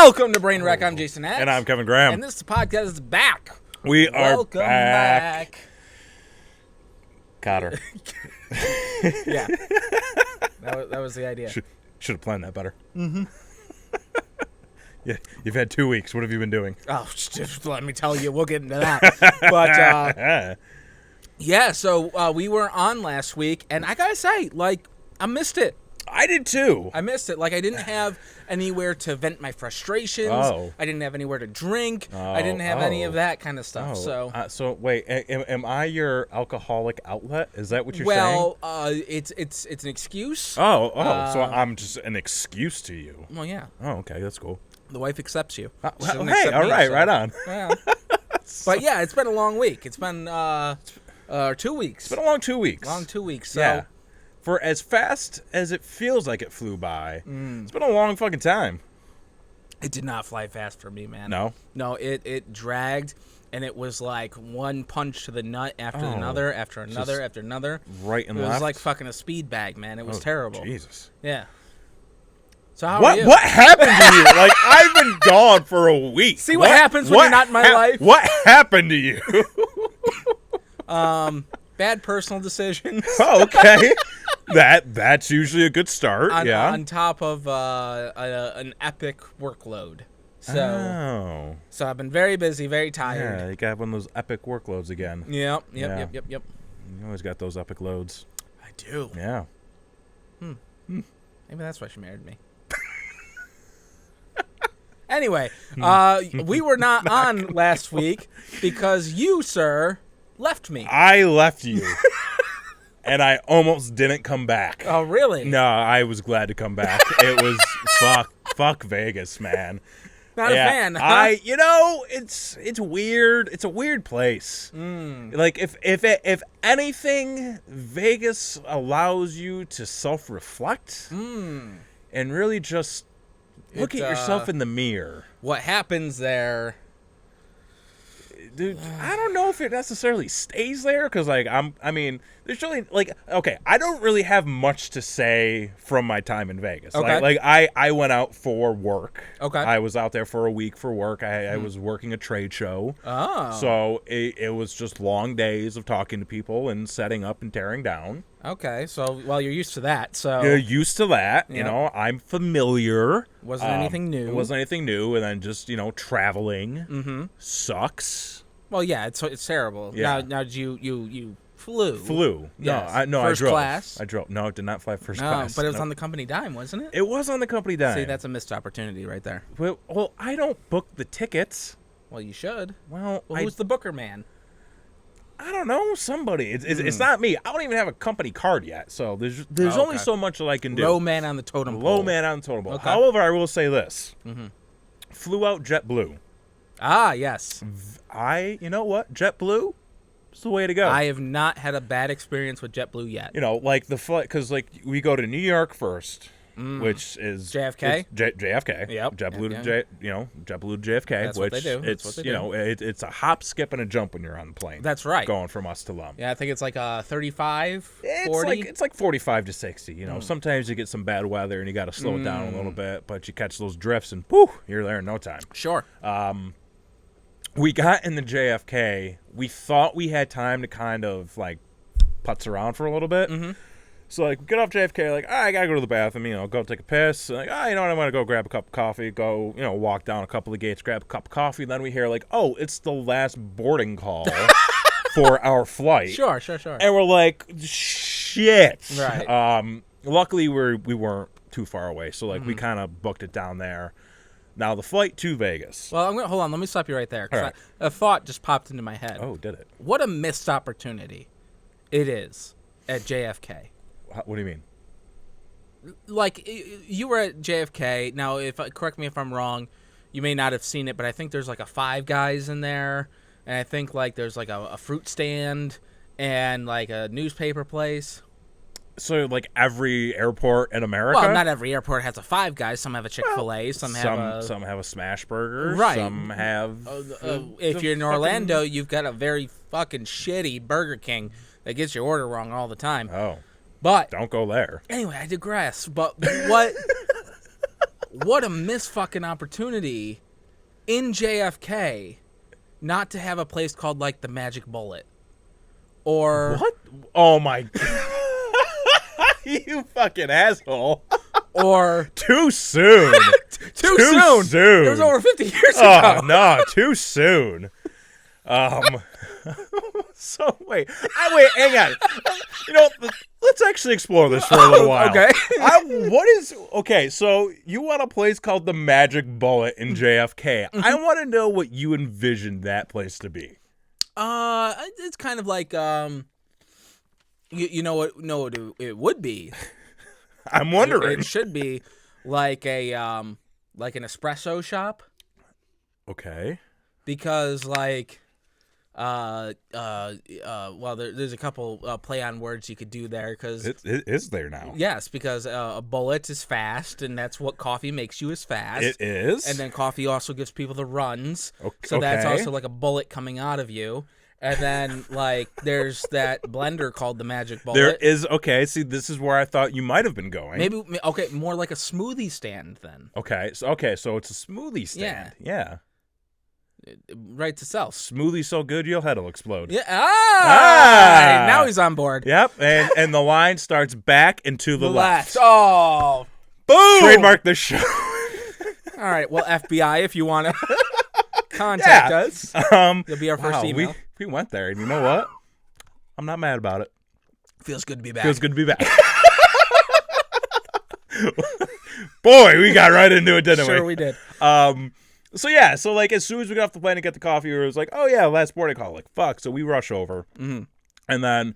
Welcome to Brain Wreck. I'm Jason X. And I'm Kevin Graham. And this podcast is back. We are Welcome back. Got her. Yeah. That was the idea. Should have planned that better. Mm-hmm. Yeah, you've had 2 weeks. What have you been doing? Oh, just let me tell you. We'll get into that. But, yeah, so we were on last week, and I gotta say, I missed it. I did too. I missed it. I didn't have anywhere to vent my frustrations. Oh. I didn't have anywhere to drink. I didn't have any of that kind of stuff. So wait, am I your alcoholic outlet? Is that what you're saying? saying? It's an excuse. So I'm just an excuse to you. Well, yeah. Oh, okay, that's cool. The wife accepts you. Hey, all right, right on. Yeah. But yeah, it's been a long week. It's been 2 weeks. It's been a long 2 weeks. Long 2 weeks. So. Yeah. For as fast as it feels like it flew by, it's been a long fucking time. It did not fly fast for me, man. No, it dragged, and it was like one punch to the nut after another, after another, after another. Right and left. It was like fucking a speed bag, man. It was terrible. Jesus. Yeah. So how are you? What happened to you? I've been gone for a week. See what happens when you're not in my life? What happened to you? Bad personal decisions. Oh, okay. That's usually a good start. On top of an epic workload. So I've been very busy, very tired. Yeah, you got one of those epic workloads again. Yep. You always got those epic loads. I do. Yeah. Maybe that's why she married me. Anyway, we were not on last week because you, sir, left me. I left you. And I almost didn't come back. Oh, really? No, I was glad to come back. It was fuck Vegas, man. Not a fan, huh? It's weird. It's a weird place. If anything, Vegas allows you to self-reflect and really just look at yourself in the mirror. What happens there? Dude, I don't know if it necessarily stays there because, there's really, I don't really have much to say from my time in Vegas. Okay. I went out for work. Okay. I was out there for a week for work. I was working a trade show. Oh. So it was just long days of talking to people and setting up and tearing down. Okay. So, you're used to that. So you're used to that. Yep. I'm familiar. Wasn't anything new. It wasn't anything new. And then just, traveling sucks. Well, yeah, it's terrible. Yeah. Now you flew. Flew. Yes. No, First I drove. class. I drove. No, I did not fly first class. But it was on the company dime, wasn't it? It was on the company dime. See, that's a missed opportunity right there. Well, I don't book the tickets. Well, you should. Well, who's the booker man? I don't know. Somebody. It's not me. I don't even have a company card yet. So there's only so much that I can do. Low man on the totem pole. Low man on the totem pole. Okay. However, I will say this. Flew out JetBlue. Ah, yes. You know what? JetBlue is the way to go. I have not had a bad experience with JetBlue yet. The flight, because we go to New York first, which is JFK. JFK. Yep. JetBlue to JetBlue to JFK. That's which what they do. It's it's a hop, skip, and a jump when you're on the plane. That's right. Going from us to Lum. Yeah, I think it's 35, 40. It's like 45 to 60. Sometimes you get some bad weather and you got to slow it down a little bit, but you catch those drifts and poof, you're there in no time. Sure. We got in the JFK. We thought we had time to kind of putz around for a little bit. So we get off JFK, I gotta go to the bathroom, go take a piss. I'm gonna go grab a cup of coffee, go, walk down a couple of gates, grab a cup of coffee. And then we hear it's the last boarding call for our flight. Sure. And we're like, shit. Right. Luckily we weren't too far away, so we kind of booked it down there. Now, the flight to Vegas. Well, hold on. Let me stop you right there. Right. A thought just popped into my head. Oh, did it? What a missed opportunity it is at JFK. What do you mean? You were at JFK. Now, correct me if I'm wrong. You may not have seen it, but I think there's a Five Guys in there. And I think there's a fruit stand and a newspaper place. So, every airport in America? Well, not every airport has a Five Guys. Some have a Chick-fil-A. Some have a Smash Burger. Right. Some have... if you're in Orlando, you've got a very fucking shitty Burger King that gets your order wrong all the time. Oh. But... Don't go there. Anyway, I digress. But what... what a miss fucking opportunity in JFK not to have a place called like the Magic Bullet. Or What? Oh my god. You fucking asshole. Or Too soon. too soon. It was over 50 years ago. Oh, no, too soon. So wait, hang on. You know, let's actually explore this for a little while. Okay. Okay, so you want a place called the Magic Bullet in JFK. I want to know what you envisioned that place to be. It's kind of like you know what it would be. I'm wondering. It should be like a like an espresso shop, Okay. because like well there's a couple play on words you could do there, because It is there now. yes, because a bullet is fast, and that's what coffee makes you, is fast. It is. And then coffee also gives people the runs. Okay. So that's also like a bullet coming out of you. And then like there's that blender called the Magic Bullet. There is. Okay, see, this is where I thought you might have been going. Maybe okay, more like a smoothie stand then. Okay, so it's a smoothie stand. Yeah. It writes itself. Smoothie so good your head'll explode. Yeah. Ah! Now he's on board. Yep, and the line starts back and to the left. Oh, Boom! Trademark the show. all right. Well, FBI, if you want to contact us, you'll be our first email. We went there, and you know what? I'm not mad about it. Feels good to be back. Feels good to be back. Boy, we got right into it, didn't we? Sure, we did. So yeah, so like as soon as we got off the plane and get the coffee, it was like, oh yeah, last boarding call. Like fuck, so we rush over, and then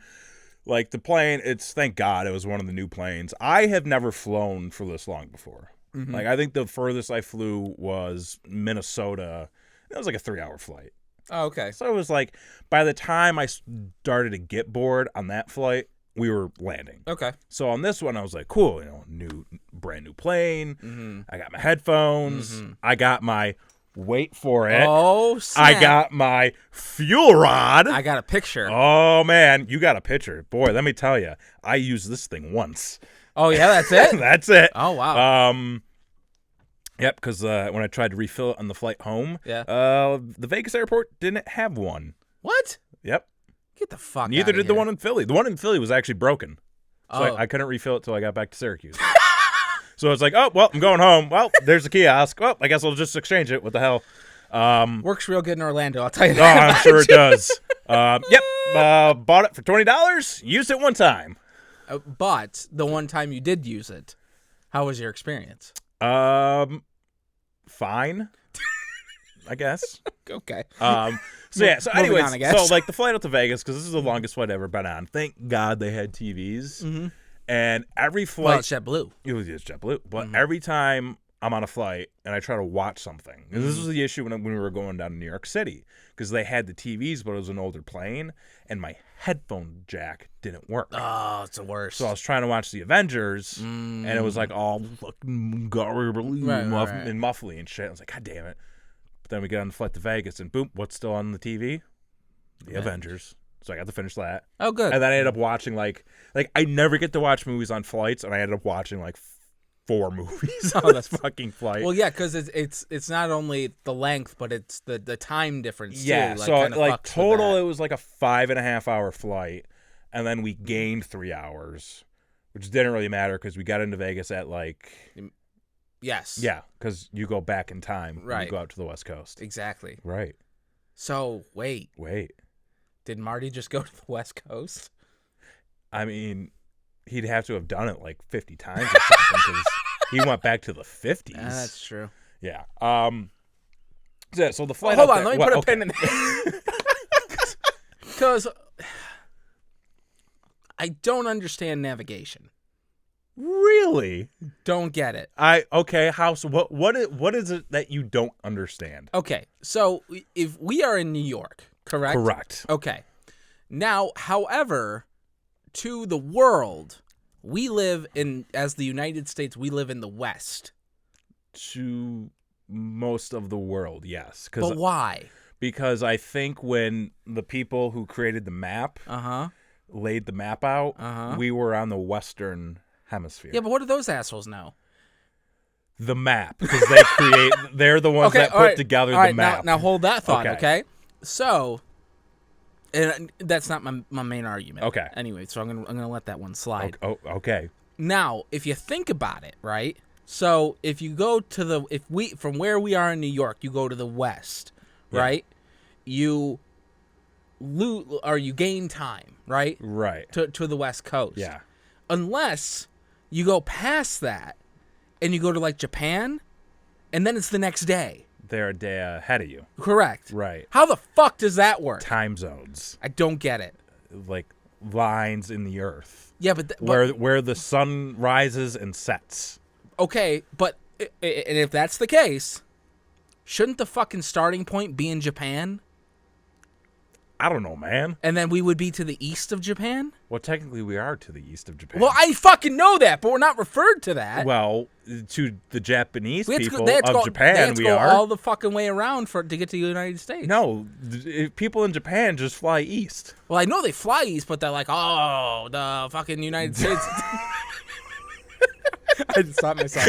like the plane. It's thank God it was one of the new planes. I have never flown for this long before. Like I think the furthest I flew was Minnesota. It was like a 3-hour flight. Oh, okay. So it was like by the time I started to get bored on that flight, we were landing. Okay. So on this one, I was like, cool, brand new plane. I got my headphones. I got my, wait for it. Oh, snap. I got my fuel rod. I got a picture. Oh, man, you got a picture. Boy, let me tell you, I used this thing once. Oh, yeah, that's it? That's it. Oh, wow. Yep, because when I tried to refill it on the flight home, Yeah. The Vegas airport didn't have one. What? Yep. Get the fuck Neither outta did the here. one in Philly. The one in Philly was actually broken. So Oh. I couldn't refill it till I got back to Syracuse. So it's like, oh, well, I'm going home. Well, there's the kiosk. Well, I guess I'll just exchange it. What the hell? Works real good in Orlando, I'll tell you Oh, that. I'm sure it does. Yep. Bought it for $20. Used it one time. But the one time you did use it, how was your experience? Fine. I guess. Okay. So yeah. So Moving anyways, on, I guess. so like the flight out to Vegas, because this is the longest flight I've ever been on. Thank God they had TVs. And every flight, Well, it's JetBlue. it was just JetBlue. But every time I'm on a flight and I try to watch something, and this was the issue when we were going down to New York City, because they had the TVs, but it was an older plane, and my headphone jack didn't work. Oh, it's the worst. So I was trying to watch the Avengers, and it was like all fucking garbly Right. and muffly and shit. I was like, God damn it. But then we get on the flight to Vegas, and boom, what's still on the TV? The Avengers. So I got to finish that. Oh, good. And then I ended up watching, like I never get to watch movies on flights, and I ended up watching, like, 4 movies on this fucking flight. Well, yeah, because it's not only the length, but it's the time difference, too. Yeah, Like, so, kinda like, fucks with total, that. it was, like, a 5.5-hour flight, and then we gained 3 hours, which didn't really matter, because we got into Vegas at, like... Yes. Yeah, because you go back in time when Right. you go out to the West Coast. Exactly. Right. So, wait. Wait. Did Marty just go to the West Coast? I mean, he'd have to have done it like 50 times or something because he went back to the 50s. That's true. Yeah. So the flight. Hold out on, there- let me put a pin in there. Because I don't understand navigation. Really? Don't get it. Okay. How? So what is it that you don't understand? Okay, so if we are in New York, correct? Correct. Okay. Now, however, to the world, we live in, as the United States, we live in the West. To most of the world, yes. But why? Because I think when the people who created the map laid the map out, we were on the Western Hemisphere. Yeah, but what do those assholes know? the map because they're the ones that put together the map. Now hold that thought, okay? So, and that's not my main argument. Okay. Anyway, so I'm gonna let that one slide. Oh, okay. Now, if you think about it, right? So if you go to from where we are in New York, you go to the west, right? You you gain time, right? Right. To the west coast. Yeah. Unless you go past that and you go to like Japan, and then it's the next day. They're a day ahead of you. Correct. Right. How the fuck does that work? Time zones. I don't get it. Like lines in the earth. Yeah, but where the sun rises and sets. Okay, but and if that's the case, shouldn't the fucking starting point be in Japan? I don't know, man. And then we would be to the east of Japan? Well, technically we are to the east of Japan. Well, I fucking know that, but we're not referred to that. Well, to the Japanese people of Japan, we are. all the fucking way around to get to the United States. No, people in Japan just fly east. Well, I know they fly east, but they're like, oh, the fucking United States. I just stopped myself.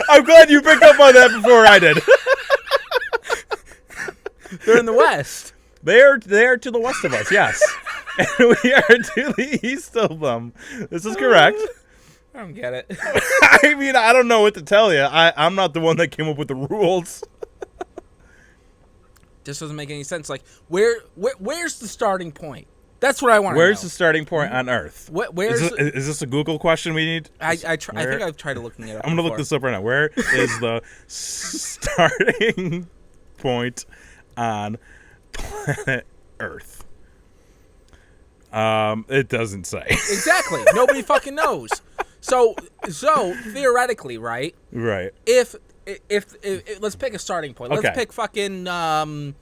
I'm glad you picked up on that before I did. They're in the west. They're to the west of us, yes. And we are to the east of them. This is correct. I don't get it. I mean, I don't know what to tell you. I'm not the one that came up with the rules. Just doesn't make any sense. Like, where's the starting point? That's what I want to know. Where's the starting point on Earth? Is this a Google question we need? I think I've tried looking it up. I'm going to look this up right now. Where is the starting point on planet Earth? It doesn't say. Exactly. Nobody fucking knows. So theoretically, right? Right. If let's pick a starting point. Let's Okay. pick fucking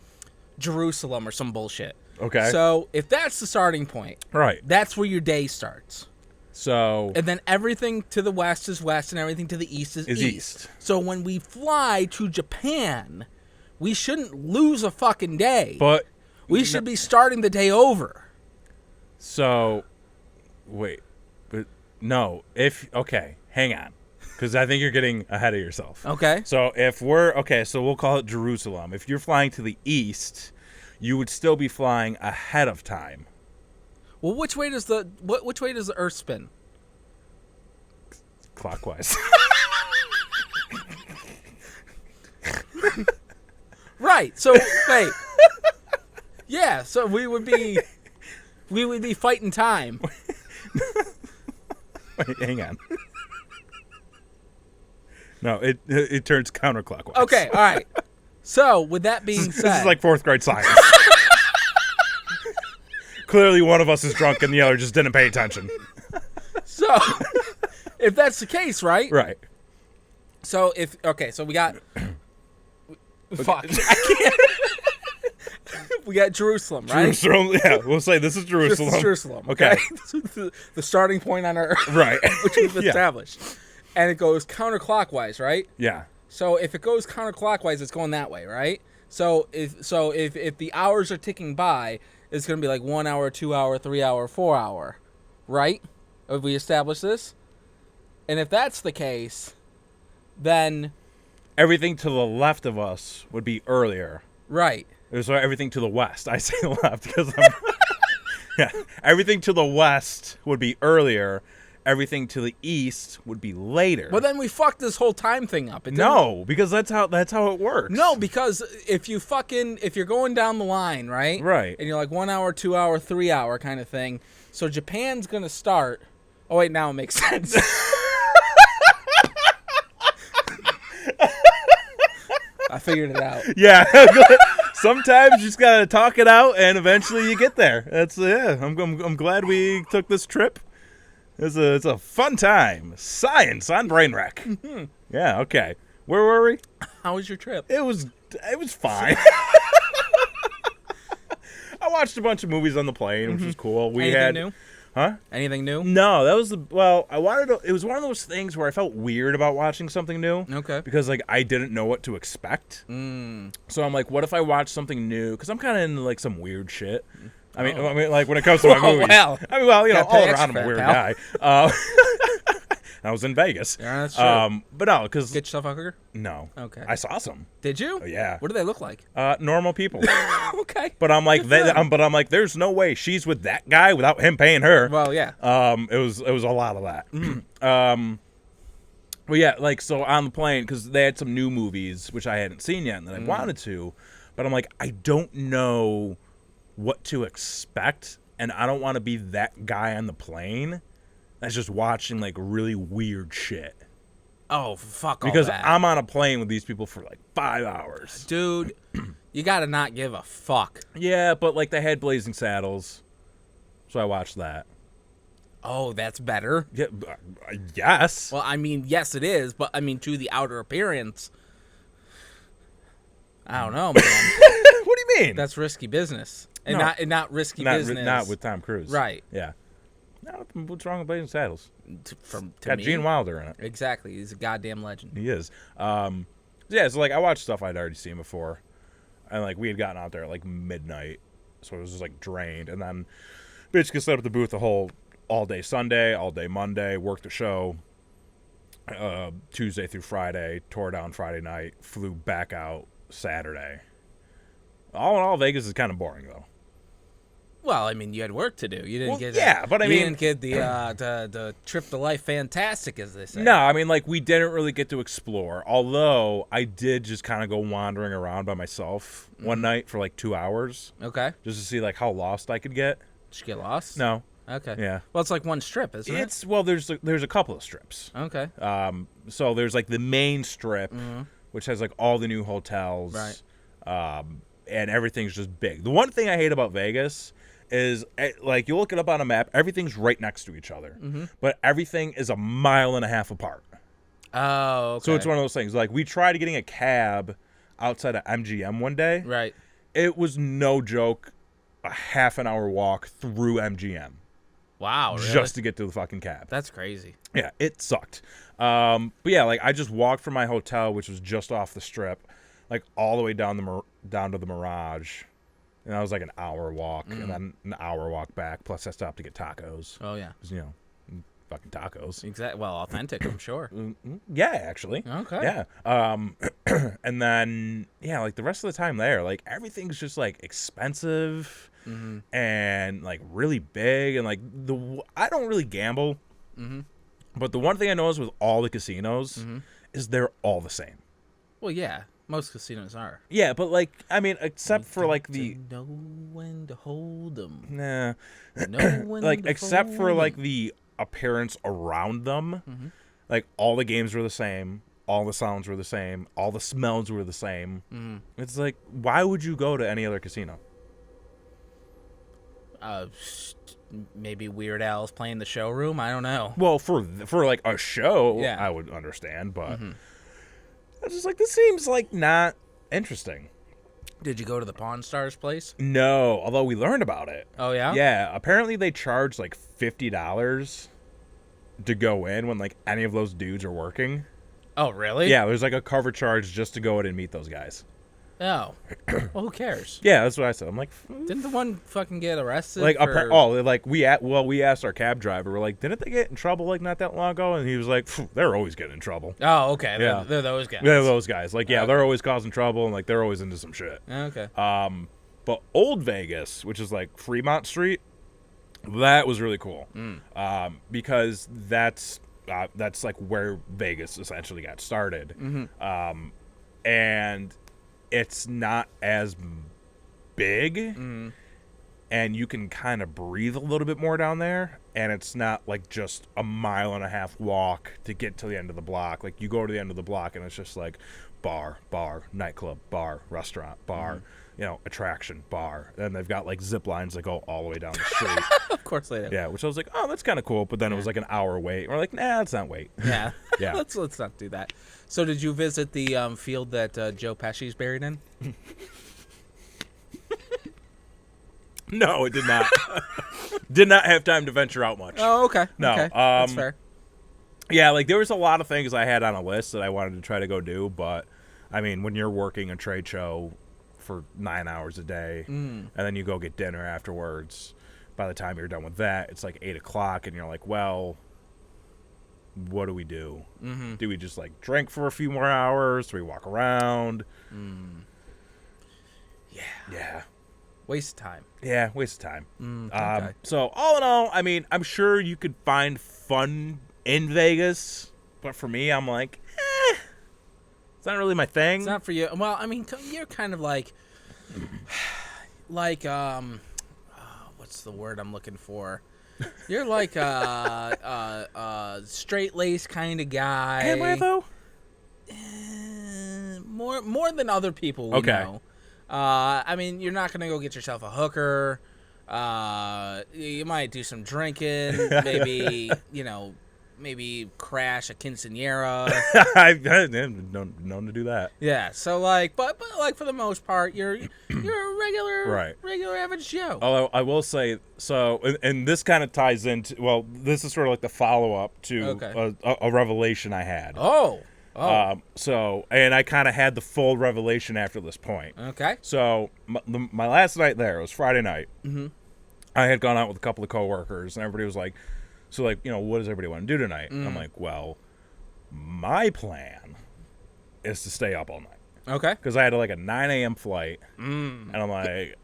Jerusalem or some bullshit. Okay. So if that's the starting point, Right. that's where your day starts. So And then everything to the west is west, and everything to the east is east. So when we fly to Japan, we shouldn't lose a fucking day. But we should be starting the day over. So wait. But no, hang on. Because I think you're getting ahead of yourself. Okay. So so we'll call it Jerusalem. If you're flying to the east, you would still be flying ahead of time. Well, which way does the Earth spin? Clockwise. Right. So wait. Yeah. So we would be fighting time. Wait, hang on. No, it turns counterclockwise. Okay. All right. So with that being said, this is like 4th grade science. Clearly, one of us is drunk and the other just didn't pay attention. So if that's the case, right? Right. So so we got. Fuck. I can't. We got Jerusalem, right? Jerusalem, yeah. We'll say this is Jerusalem. This is Jerusalem. Okay. This is the starting point on Earth. Right. Which we've Yeah. established. And it goes counterclockwise, right? Yeah. So if it goes counterclockwise, it's going that way, right? So if the hours are ticking by, it's going to be like 1 hour, 2 hour, 3 hour, 4 hour, right? Have we established this? And if that's the case, then Everything to the left of us would be earlier. right. So everything to the west. I say left because I'm... Yeah. Everything to the west would be earlier. Everything to the east would be later. Well, then we fucked this whole time thing up. No, because that's how it works. No, because if you're going down the line, right? Right. And you're like 1 hour, 2 hour, 3 hour kind of thing. So Japan's going to start. Oh, wait, now it makes sense. I figured it out. Yeah. Sometimes you just gotta talk it out, and eventually you get there. I'm glad we took this trip. It's a fun time. Science on Brainwreck. Yeah. Okay. Where were we? How was your trip? It was fine. I watched a bunch of movies on the plane, which was cool. Anything new? Huh? Anything new? No, that was it was one of those things where I felt weird about watching something new. Okay. Because like I didn't know what to expect. So I'm like, what if I watch something new? Because I'm kind of into like some weird shit. I mean, like when it comes to my movies. Well, all gotta pay around extra I'm for a it, weird pal. guy. I was in Vegas. Yeah, that's true. But no, because Get yourself a hooker? no. Okay. I saw some. Did you? Yeah. What do they look like? Normal people. Okay. But I'm like, I'm like, there's no way she's with that guy without him paying her. Well, yeah. It was a lot of that. Well, yeah, like, so on the plane, because they had some new movies which I hadn't seen yet and that I wanted to, but I'm like, I don't know what to expect, and I don't want to be that guy on the plane that's just watching like really weird shit. Oh, fuck all Because that. I'm on a plane with these people for like 5 hours. Dude, you gotta not give a fuck. Yeah, but like they had Blazing Saddles, so I watched that. Oh, that's better. Yeah, yes. Well, I mean, yes, it is, but I mean, to the outer appearance, I don't know, man. What do you mean? That's risky business, and No. not risky business. Not with Tom Cruise. Right. Yeah. No, what's wrong with Blazing Saddles? To Got me, Gene Wilder in it. exactly. He's a goddamn legend. He is. Yeah, so like I watched stuff I'd already seen before, and like we had gotten out there at like midnight, so it was just like drained, and then basically set up the booth the whole all day Sunday, all day Monday, worked the show. Tuesday through Friday, tore down Friday night, flew back out Saturday. All in all, Vegas is kind of boring though. Well, I mean, you had work to do. You didn't Well, get yeah, but I you mean- didn't get the trip to life fantastic, as they say. No, I mean, like, we didn't really get to explore. Although, I did just kind of go wandering around by myself one night for, like, 2 hours. Okay. Just to see, like, how lost I could get. Did you get lost? No. Okay. Yeah. Well, it's like one strip, isn't it? Well, there's a couple of strips. Okay. So there's, like, the main strip, which has, like, all the new hotels. Right. And everything's just big. The one thing I hate about Vegas is, like, you look it up on a map, everything's right next to each other. But everything is 1.5 miles apart. Oh, okay. So it's one of those things. Like, we tried getting a cab outside of MGM one day. Right. It was no joke, a half an hour walk through MGM Wow, really? just to get to the fucking cab. That's crazy. Yeah, it sucked. But yeah, like I just walked from my hotel, which was just off the strip, like all the way down to the Mirage, and that was like an hour walk, and then an hour walk back. Plus, I stopped to get tacos. Oh, yeah. 'Cause, you know, fucking tacos. Exactly. Well, authentic, I'm sure. Yeah, actually. Okay. Yeah. And then yeah, like the rest of the time there, like everything's just like expensive and like really big, and like I don't really gamble, but the one thing I noticed with all the casinos is they're all the same. Well, yeah. Most casinos are. Yeah, but like I mean, except for like the To know when to hold them. nah, Know when like to except for fold like 'em. the appearance around them, like all the games were the same, all the sounds were the same, all the smells were the same. It's like, why would you go to any other casino? Maybe Weird Al's playing the showroom. I don't know. Well, for like a show, Yeah. I would understand, but I was just like, this seems like not interesting. Did you go to the Pawn Stars place? No, although we learned about it. Oh, yeah? Yeah, apparently they charge like $50 to go in when like any of those dudes are working. Oh, really? Yeah, there's like a cover charge just to go in and meet those guys. Oh. Well, who cares? Yeah, that's what I said. I'm like, Didn't the one fucking get arrested? like, for... like we asked our cab driver. We're like, didn't they get in trouble like not that long ago? And he was like, they're always getting in trouble. Oh, okay. Yeah. They're those guys. They're those guys. Like, yeah, they're always causing trouble, and like they're always into some shit. Okay. But Old Vegas, which is like Fremont Street, that was really cool. Because that's like where Vegas essentially got started. And it's not as big, and you can kind of breathe a little bit more down there, and it's not like just 1.5 mile walk to get to the end of the block. Like, you go to the end of the block and it's just like bar, nightclub, bar, restaurant, bar, you know, attraction, bar. And they've got like zip lines that go all the way down the street. Of course they do. Yeah, which I was like, oh, that's kind of cool. But then it was like an hour wait. We're like, nah, it's not wait. Yeah. Yeah. let's not do that. So did you visit the field that Joe Pesci's buried in? No, it did not. Did not have time to venture out much. Oh, okay. No, Okay. That's fair. Yeah, like there was a lot of things I had on a list that I wanted to try to go do, but I mean, when you're working a trade show for 9 hours a day, and then you go get dinner afterwards, by the time you're done with that, it's like 8 o'clock, and you're like, well, what do we do? Do we just like drink for a few more hours? Do we walk around? Yeah. Waste of time. Yeah, waste of time. Okay. So all in all, I mean, I'm sure you could find fun in Vegas, but for me, I'm like, it's not really my thing. It's not for you. Well, I mean, you're kind of like what's the word I'm looking for? You're like a straight laced kind of guy. Am I though? More than other people we know. I mean, you're not gonna go get yourself a hooker. You might do some drinking, maybe crash a quinceañera. I've known to do that. Yeah, so like, but like for the most part, you're a regular average Joe. Although I will say, so, and this kind of ties into, well, this is sort of like the follow up to a revelation I had. Oh. So, and I kind of had the full revelation after this point. Okay. So, my last night there, it was Friday night. Mm-hmm. I had gone out with a couple of coworkers, and everybody was like, so, like, what does everybody want to do tonight? I'm like, well, my plan is to stay up all night. Okay. Because I had like a 9 a.m. flight, and I'm like,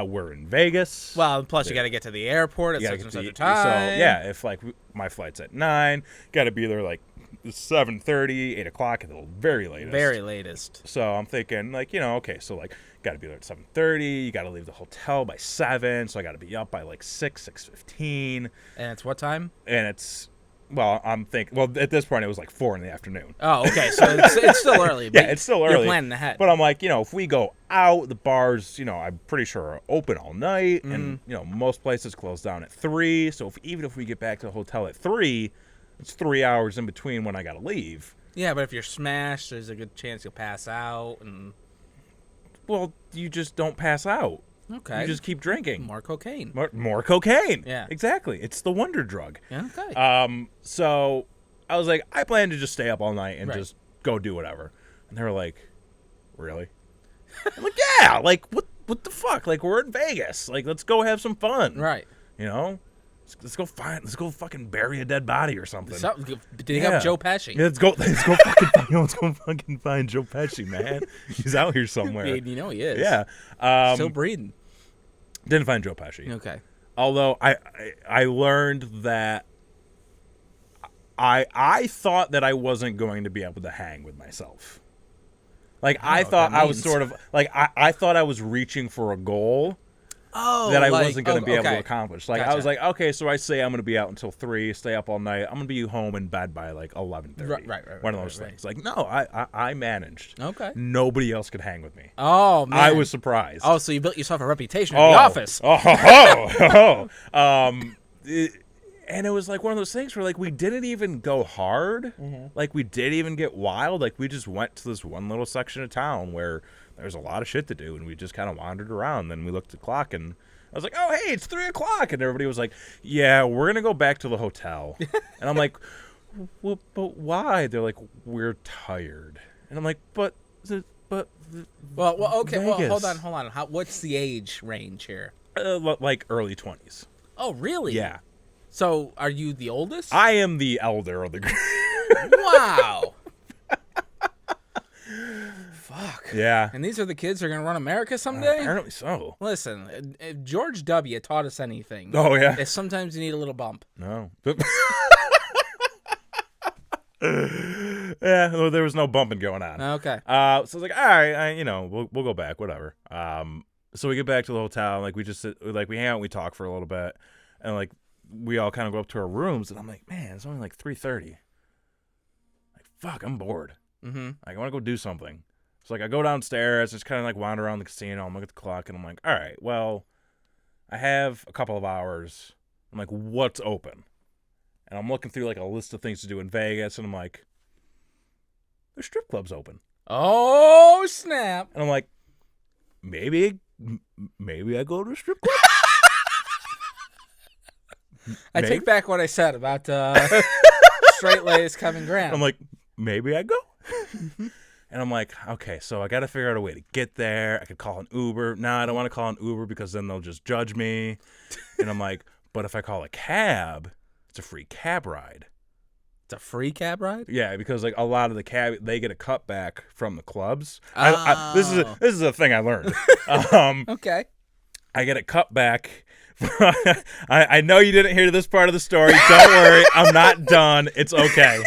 we're in Vegas. Well, plus you got to get to the airport at such and such a time. So, yeah, if like my flight's at 9, got to be there like 7:30, 8 o'clock at the very latest. Very latest. So I'm thinking, like, okay, so like, got to be there at 7:30. You got to leave the hotel by 7, so I got to be up by like 6:15. And it's what time? And it's, well, I'm thinking, well, at this point it was like 4 in the afternoon. Oh, okay, so it's still early. Yeah, it's still early. You're planning ahead. But I'm like, if we go out, the bars, I'm pretty sure are open all night, and most places close down at 3. So even if we get back to the hotel at 3. It's 3 hours in between when I got to leave. Yeah, but if you're smashed, there's a good chance you'll pass out. And well, you just don't pass out. Okay. You just keep drinking. More cocaine. More cocaine. Yeah. Exactly. It's the wonder drug. Okay. So I was like, I plan to just stay up all night and just go do whatever. And they were like, really? I'm like, yeah. Like, what the fuck? Like, we're in Vegas. Like, let's go have some fun. Right. Let's go fucking bury a dead body or something. Dig up Joe Pesci. Yeah, let's go fucking find Joe Pesci, man. He's out here somewhere. You know he is. Yeah. Still breathing. Didn't find Joe Pesci. Okay. Although I learned that I thought that I wasn't going to be able to hang with myself. Like, I thought I was sort of like I thought I was reaching for a goal. That I wasn't going to be able to accomplish. Like, I was like, okay, so I say I'm going to be out until 3, stay up all night. I'm going to be home in bed by like 11:30. Right. One of those things. Like, no, I managed. Okay. Nobody else could hang with me. Oh, man. I was surprised. Oh, so you built yourself a reputation in the office. And it was like one of those things where like we didn't even go hard. Mm-hmm. Like, we didn't even get wild. Like, we just went to this one little section of town where there's a lot of shit to do, and we just kind of wandered around. Then we looked at the clock, and I was like, oh, hey, it's 3 o'clock. And everybody was like, yeah, we're going to go back to the hotel. And I'm like, well, but why? They're like, we're tired. And I'm like, but okay. Vegas. Well, hold on. What's the age range here? Like early 20s. Oh, really? Yeah. So, are you the oldest? I am the elder of the group. Wow. Fuck. Yeah. And these are the kids who are going to run America someday? Apparently so. Listen, if George W. taught us anything. Oh, yeah. Is sometimes you need a little bump. No. Yeah, well, there was no bumping going on. Okay. So I was like, all right, we'll go back, whatever. So we get back to the hotel, and like we just sit, like we hang out, and we talk for a little bit, and like we all kind of go up to our rooms, and I'm like, man, it's only like 3:30. Like, fuck, I'm bored. Mm-hmm. Like, I want to go do something. So like I go downstairs, just kind of like wander around the casino. I'm looking at the clock, and I'm like, all right, well, I have a couple of hours. I'm like, what's open? And I'm looking through like a list of things to do in Vegas, and I'm like, there's strip clubs open. Oh, snap. And I'm like, maybe I go to a strip club? I take back what I said about straight-laced Kevin Graham. I'm like, maybe I go? And I'm like, okay, so I got to figure out a way to get there. I could call an Uber. No, I don't want to call an Uber because then they'll just judge me. And I'm like, but if I call a cab, it's a free cab ride It's a free cab ride? Yeah, because like a lot of the cab, they get a cutback from the clubs. Oh. This is a thing I learned. um, Okay. I get a cutback. I know you didn't hear this part of the story. Don't worry, I'm not done. It's okay.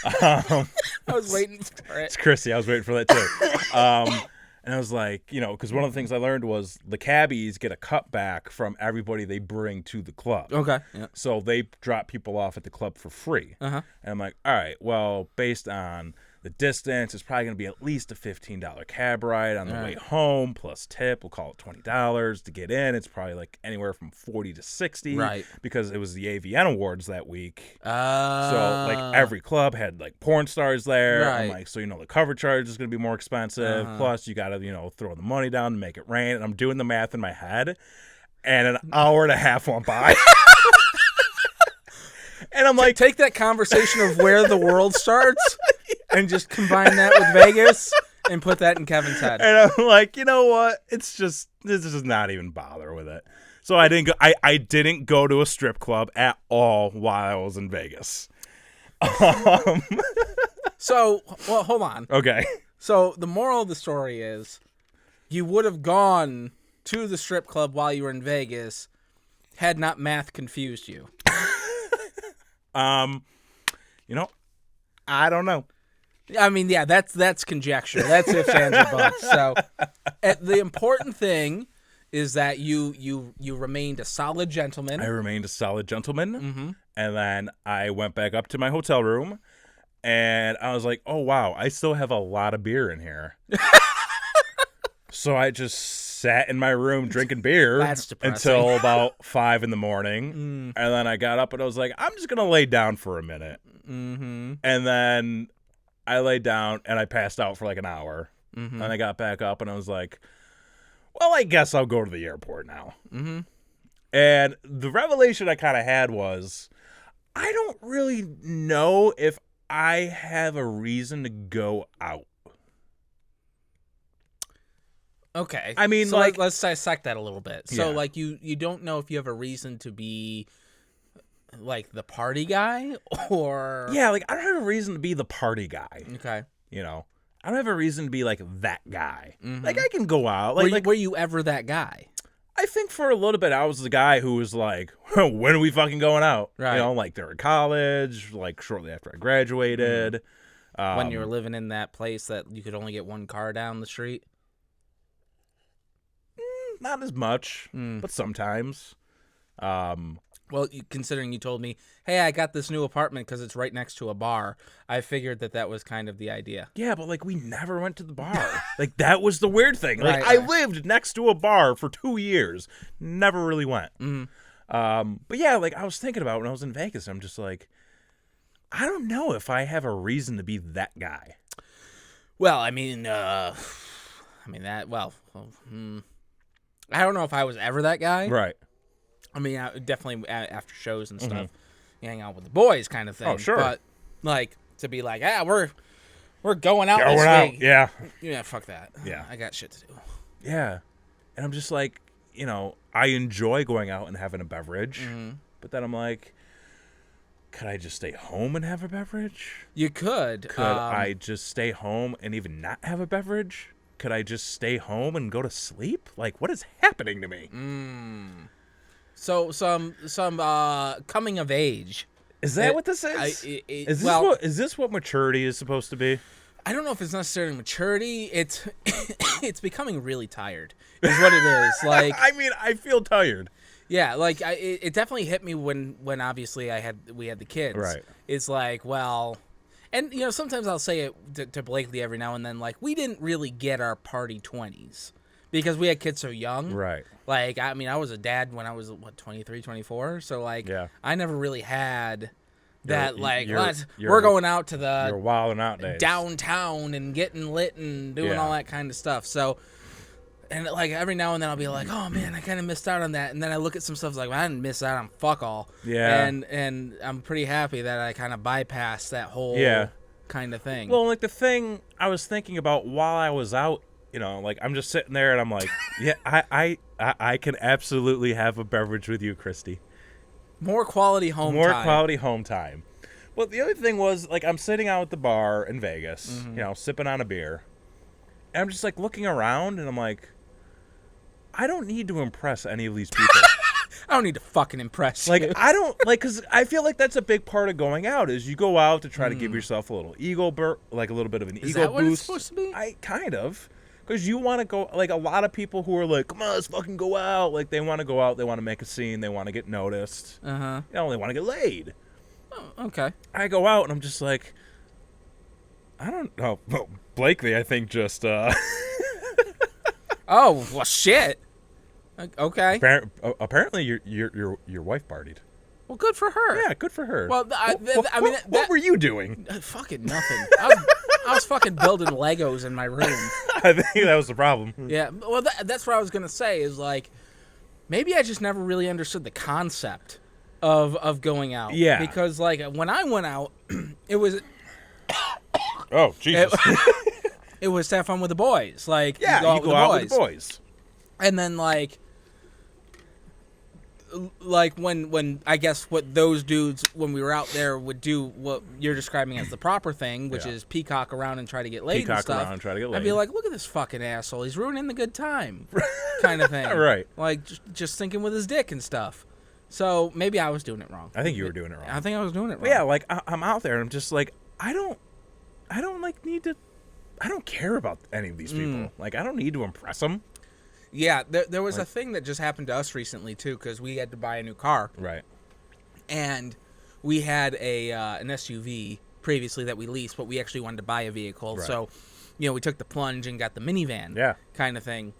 I was waiting for it. It's Chrissy. I was waiting for that too. And I was like, because one of the things I learned was the cabbies get a cutback from everybody they bring to the club. Okay. Yeah. So they drop people off at the club for free. Uh-huh. And I'm like, all right, well, based on the distance, it's probably going to be at least a $15 cab ride on the way home, plus tip. We'll call it $20 to get in. It's probably like anywhere from $40 to $60. Right. Because it was the AVN Awards that week. So So, like, every club had, like, porn stars there. I'm Right. like, so, the cover charge is going to be more expensive. Plus, you got to, throw the money down to make it rain. And I'm doing the math in my head. And an hour and a half went by. And I'm like, take that conversation of where the world starts and just combine that with Vegas and put that in Kevin's head. and I'm like, you know what? It's just, this is not even bother with it. So I didn't go. I didn't go to a strip club at all while I was in Vegas. So, well, hold on. Okay. So the moral of the story is you would have gone to the strip club while you were in Vegas had not math confused you. I don't know. I mean, yeah, that's conjecture. That's ifs, ands, or buts. So the important thing is that you remained a solid gentleman. I remained a solid gentleman, and then I went back up to my hotel room, and I was like, oh, wow, I still have a lot of beer in here. So I just sat in my room drinking beer That's depressing. until about 5 in the morning, and then I got up and I was like, I'm just going to lay down for a minute. Mm-hmm. And then I laid down and I passed out for like an hour, and I got back up and I was like, well, I guess I'll go to the airport now. Mm-hmm. And the revelation I kind of had was, I don't really know if I have a reason to go out. Okay. I mean, so like- let's dissect that a little bit. So, Yeah. like, you don't know if you have a reason to be, like, the party guy or... Yeah, like, I don't have a reason to be the party guy, Okay. I don't have a reason to be, like, that guy. Like, I can go out. Were you ever that guy? I think for a little bit, I was the guy who was like, when are we fucking going out? Right. Like, during college, like, shortly after I graduated. When you were living in that place that you could only get one car down the street? Not as much, but sometimes. Well, considering you told me, hey, I got this new apartment because it's right next to a bar, I figured that was kind of the idea. Yeah, but, like, we never went to the bar. Like, that was the weird thing. Like, Right, I right. lived next to a bar for 2 years. Never really went. But, yeah, like, I was thinking about when I was in Vegas, I'm just like, I don't know if I have a reason to be that guy. Well, I don't know if I was ever that guy. Right. I mean, definitely after shows and stuff, you hang out with the boys kind of thing. Oh, sure. But, like, to be like, we're going out Going this out. week. Yeah. Yeah, fuck that. Yeah. I got shit to do. Yeah. And I'm just like, I enjoy going out and having a beverage. But then I'm like, could I just stay home and have a beverage? You could. Could I just stay home and even not have a beverage? Could I just stay home and go to sleep? Like, what is happening to me? So some coming of age. Is that what this is? Is this what maturity is supposed to be? I don't know if it's necessarily maturity. It's it's becoming really tired. Is what it is. Like, I mean, I feel tired. yeah, like it definitely hit me when obviously we had the kids. Right. It's like, well, and sometimes I'll say it to Blakely every now and then, like, we didn't really get our party 20s because we had kids so young. Right. Like, I mean, I was a dad when I was 23, 24, so like, Yeah. I never really had that. You're- We're going out to the You're wilding out days. downtown and getting lit and doing Yeah. all that kind of stuff. So, and like every now and then I'll be like, oh man, I kind of missed out on that. And then I look at some stuff like, well, I didn't miss out on fuck all. Yeah. And I'm pretty happy that I kind of bypassed that whole kind of thing. Well, like the thing I was thinking about while I was out, like I'm just sitting there and I'm like, yeah, I can absolutely have a beverage with you, Christy. more quality home More time. quality home time. Well, the other thing was, like, I'm sitting out at the bar in Vegas, sipping on a beer. And I'm just, like, looking around, and I'm like, I don't need to impress any of these people. I don't need to fucking impress Like, you. I don't, like, because I feel like that's a big part of going out, is you go out to try to give yourself a little like, a little bit of an ego Is that what it's boost. supposed to be? Kind of. Because you want to go, like, a lot of people who are like, come on, let's fucking go out. Like, they want to go out, they want to make a scene, they want to get noticed. Uh-huh. They want to get laid. Oh, okay. I go out and I'm just like, I don't know. Well, Blakely, I think, just Oh, well, shit. Okay. apparently your wife partied. Well, good for her. Yeah, good for her. Well, what were you doing? Fucking nothing. I was fucking building Legos in my room. I think that was the problem. Yeah. Well, that's what I was gonna say. Is like, maybe I just never really understood the concept of going out. Yeah. Because like when I went out, it was Oh, Jesus. it was to have fun with the boys. Like Yeah, you go out with the boys. And then like when I guess what those dudes when we were out there would do what you're describing as the proper thing, which is peacock around and try to get laid and Peacock stuff. around and try to get laid. I'd be like, look at this fucking asshole. He's ruining the good time, kind of thing. Right. Like just thinking with his dick and stuff. So maybe I was doing it wrong. I think you were doing it wrong. I think I was doing it wrong. But yeah, like I'm out there and I'm just like, I don't like need to. I don't care about any of these people. Like, I don't need to impress them. Yeah, there was a thing that just happened to us recently, too, because we had to buy a new car. Right. And we had an SUV previously that we leased, but we actually wanted to buy a vehicle. Right. So, we took the plunge and got the minivan kind of thing.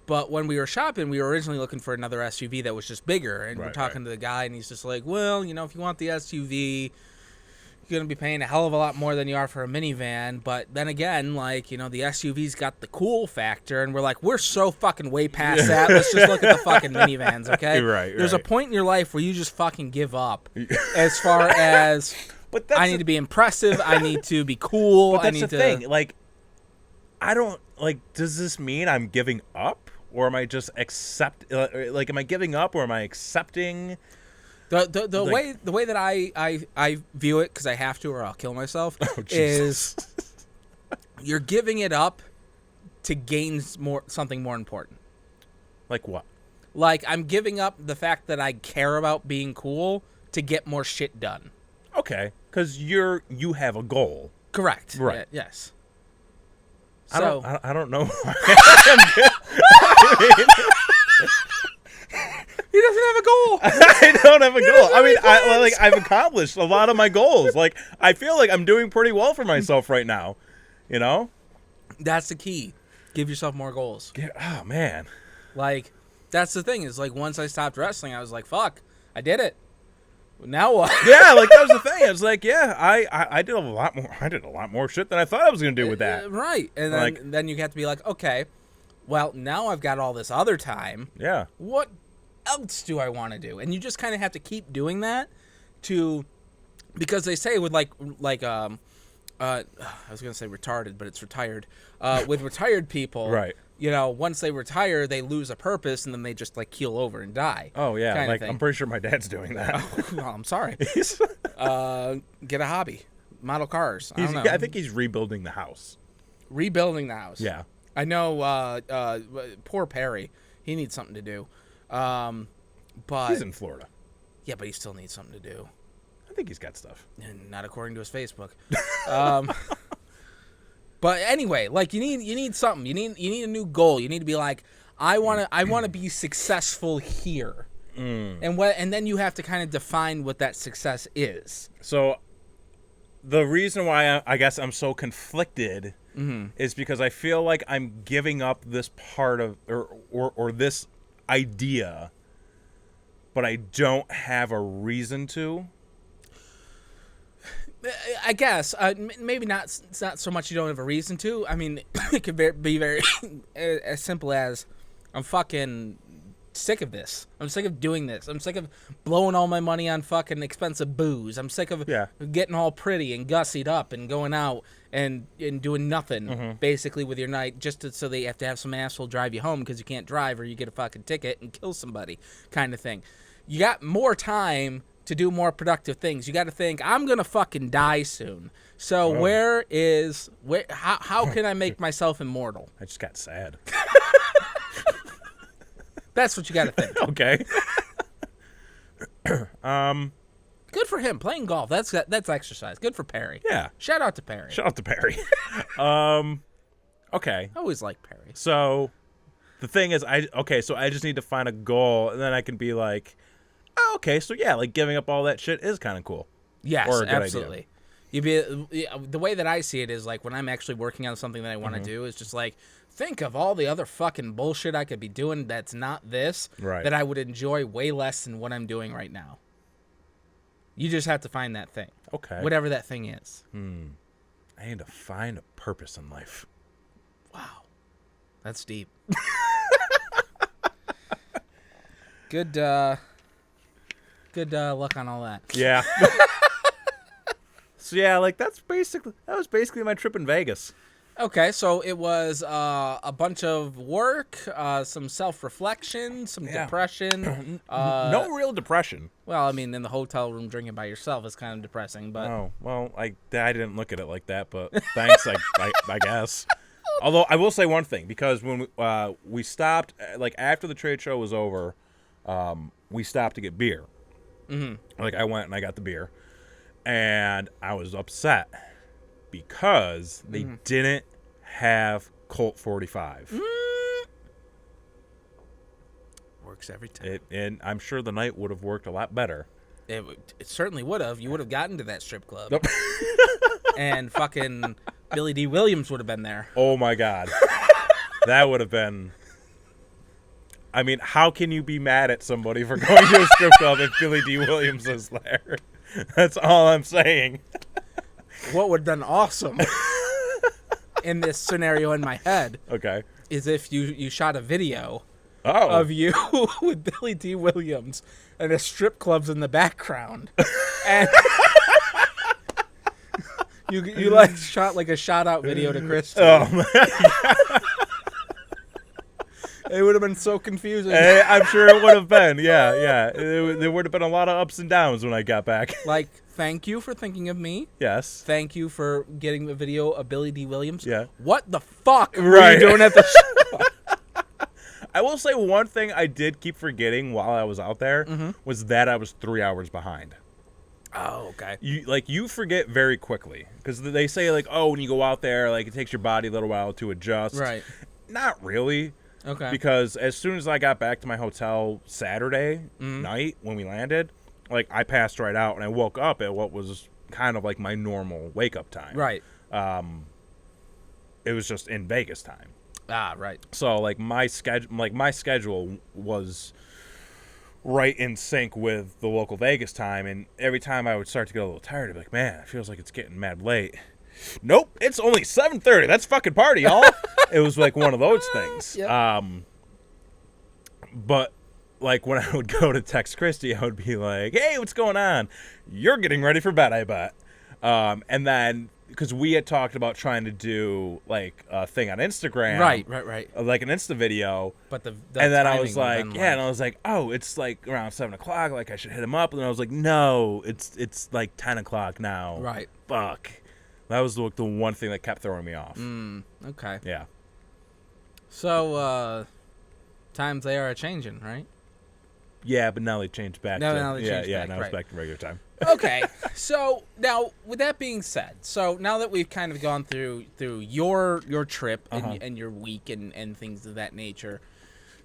But when we were shopping, we were originally looking for another SUV that was just bigger. And we're talking to the guy, and he's just like, well, if you want the SUV, you're going to be paying a hell of a lot more than you are for a minivan. But then again, like, the SUV's got the cool factor, and we're like, we're so fucking way past that. Let's just look at the fucking minivans, okay? Right. There's a point in your life where you just fucking give up as far as But that's I need to be impressive, I need to be cool, But that's I need the to... thing. Like, I don't, like, does this mean I'm giving up? Or am I just am I giving up or am I accepting... The way that I view it, because I have to or I'll kill myself, is you're giving it up to gain something more important. Like what? Like, I'm giving up the fact that I care about being cool to get more shit done. Okay, because you have a goal. Correct. Right. Yes. So I don't know. He doesn't have a goal. I don't have a goal. I mean, I've accomplished a lot of my goals. Like, I feel like I'm doing pretty well for myself right now. That's the key. Give yourself more goals. Oh man. Like, that's the thing is, like, once I stopped wrestling, I was like, fuck, I did it. Now what? Yeah, like, that was the thing. It's like, yeah, I did a lot more. I did a lot more shit than I thought I was gonna do with that. Right, and then you have to be like, okay, well, now I've got all this other time. Yeah. What else do I want to do? And you just kind of have to keep doing that because they say with I was gonna say retarded, but it's retired. With retired people, right? Once they retire, they lose a purpose, and then they just like keel over and die. Oh yeah, like I'm pretty sure my dad's doing that. Oh, well, I'm sorry. Get a hobby, model cars. I don't know. I think he's rebuilding the house. Rebuilding the house. Yeah. I know. Poor Perry. He needs something to do. But he's in Florida. Yeah, but he still needs something to do. I think he's got stuff. And not according to his Facebook. But anyway, like you need something. You need a new goal. You need to be like, I want to be successful here. And then you have to kind of define what that success is. So the reason why I guess I'm so conflicted is because I feel like I'm giving up this part of or this idea, but I don't have a reason to. I guess maybe not. It's not so much you don't have a reason to. I mean, it could be very as simple as I'm fucking sick of this. I'm sick of doing this. I'm sick of blowing all my money on fucking expensive booze. I'm sick of getting all pretty and gussied up and going out and doing nothing basically with your night just so they have to have some asshole drive you home because you can't drive or you get a fucking ticket and kill somebody kind of thing. You got more time to do more productive things. You got to think, I'm going to fucking die soon. So how can I make myself immortal? I just got sad. That's what you got to think. Okay. Good for him playing golf. That's exercise. Good for Perry. Yeah. Shout out to Perry. Shout out to Perry. Okay. I always like Perry. So the thing is, so I just need to find a goal, and then I can be like, oh, okay, so yeah, like giving up all that shit is kind of cool. Yes, or a good absolutely. The way that I see it is like when I'm actually working on something that I want to do, is just like, think of all the other fucking bullshit I could be doing that's not this, Right. that I would enjoy way less than what I'm doing right now. You just have to find that thing. Okay. Whatever that thing is. I need to find a purpose in life. Wow. That's deep. Good luck on all that. Yeah. So yeah, like that was basically my trip in Vegas. Okay, so it was a bunch of work, some self-reflection, some depression. No real depression. Well, I mean, in the hotel room drinking by yourself is kind of depressing, but... Oh, well, I didn't look at it like that, but thanks, I guess. Although, I will say one thing, because when we stopped, like, after the trade show was over, we stopped to get beer. Mm-hmm. Like, I went and I got the beer, and I was upset because they didn't have Colt 45. Works every time. And I'm sure the night would have worked a lot better. It certainly would have. You would have gotten to that strip club. Nope. And fucking Billy D. Williams would have been there. Oh, my God. That would have been... I mean, how can you be mad at somebody for going to a strip club if Billy D. Williams is there? That's all I'm saying. What would have been awesome in this scenario in my head is if you shot a video of you with Billy D. Williams and a strip club's in the background. And you like shot like a shout out video to Kristen. Oh, man. It would have been so confusing. I'm sure it would have been. Yeah. There would have been a lot of ups and downs when I got back. Like, thank you for thinking of me. Yes. Thank you for getting the video of Billy D. Williams. Yeah. What the fuck were you doing at the show? I will say one thing I did keep forgetting while I was out there was that I was 3 hours behind. Oh, okay. You forget very quickly because they say like, oh, when you go out there, like it takes your body a little while to adjust. Right. Not really. Okay. Because as soon as I got back to my hotel Saturday night when we landed, like I passed right out and I woke up at what was kind of like my normal wake up time. Right. It was just in Vegas time. Ah, right. So like my schedule was right in sync with the local Vegas time, and every time I would start to get a little tired, I'd be like, man, it feels like it's getting mad late. Nope, it's only 7:30. That's fucking party, y'all. It was like one of those things. Yep. But like when I would go to text Christy, I would be like, hey, what's going on? You're getting ready for bed, I bet. And then because we had talked about trying to do like a thing on Instagram, Right. like an Insta video. But the and then I timing was would have like, been yeah, and I was like, oh, it's like around 7 o'clock. Like I should hit him up. And then I was like, no, it's like 10 o'clock now. Right. Fuck. That was the one thing that kept throwing me off. Okay. Yeah. So, times they are a changing, right? Yeah, but now they changed back. Now they changed yeah, back, now right. it's back to regular time. Okay. So now, with that being said, so now that we've kind of gone through your trip and your week and things of that nature,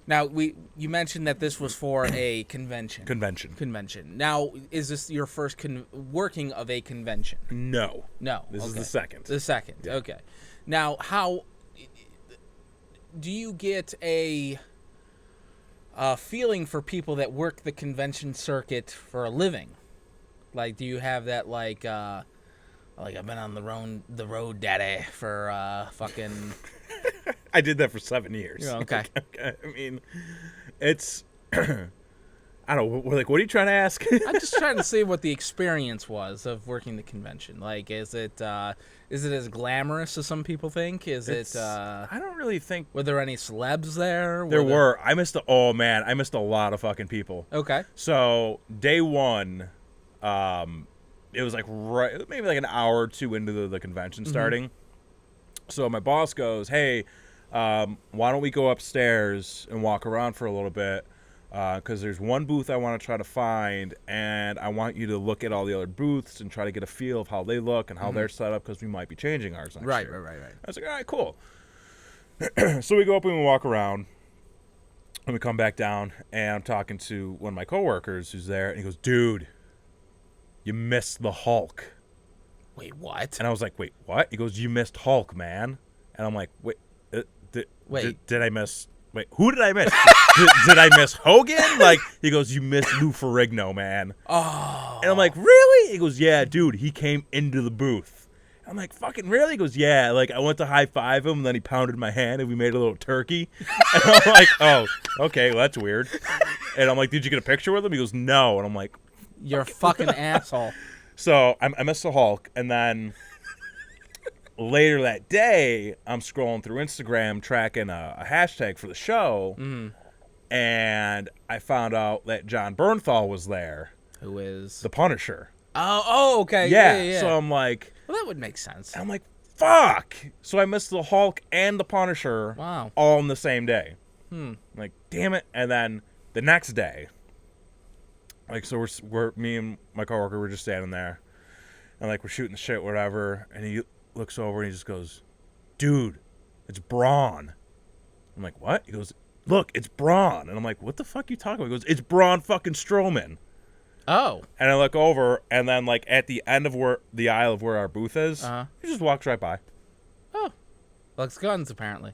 now you mentioned that this was for a convention. Convention. Now, is this your first working of a convention? No. This Okay. is the second. The second. Yeah. Okay. Now, how do you get a feeling for people that work the convention circuit for a living? Like, do you have that like I've been on the road, daddy, for fucking. I did that for 7 years. Yeah, okay. I mean, it's. I don't know. Like, what are you trying to ask? I'm just trying to see what the experience was of working the convention. Like, is it as glamorous as some people think? I don't really think. Were there any celebs there? There were. I missed a lot of fucking people. Okay. So day one, It was like maybe like an hour or two into the convention starting. So my boss goes, "Hey, why don't we go upstairs and walk around for a little bit? Because there's one booth I want to try to find, and I want you to look at all the other booths and try to get a feel of how they look and how they're set up, because we might be changing ours next year." Right. I was like, "All right, cool." So we go up and we walk around, and we come back down, and I'm talking to one of my coworkers who's there, and he goes, "Dude, you missed the Hulk." Wait, what? And I was like, "Wait, what?" He goes, "You missed Hulk, man." And I'm like, "Wait, did I miss? Wait, who did I miss? did I miss Hogan?" Like, he goes, "You missed Lou Ferrigno, man." Oh. And I'm like, "Really?" He goes, "Yeah, dude, he came into the booth." I'm like, "Fucking really?" He goes, "Yeah." Like, I went to high five him, and then he pounded my hand, and we made a little turkey. And I'm like, "Oh, okay, well, that's weird." And I'm like, "Did you get a picture with him?" He goes, "No." And I'm like, You're a fucking asshole. so I missed the Hulk, and then later that day, I'm scrolling through Instagram tracking a hashtag for the show, and I found out that John Bernthal was there, Who is? the Punisher. Oh, okay. Yeah. So I'm like, Well, that would make sense. fuck. So I missed the Hulk and the Punisher Wow. all in the same day. I'm like, damn it. And then the next day, like, so we're me and my coworker were just standing there, and like we're shooting the shit, whatever. And he looks over and he just goes, "Dude, it's Braun." I'm like, "What?" He goes, "Look, it's Braun." And I'm like, "What the fuck you talking about?" He goes, "It's Braun fucking Strowman." Oh. And I look over, and then like at the end of where the aisle of where our booth is, he just walks right by. Oh. Likes guns, apparently.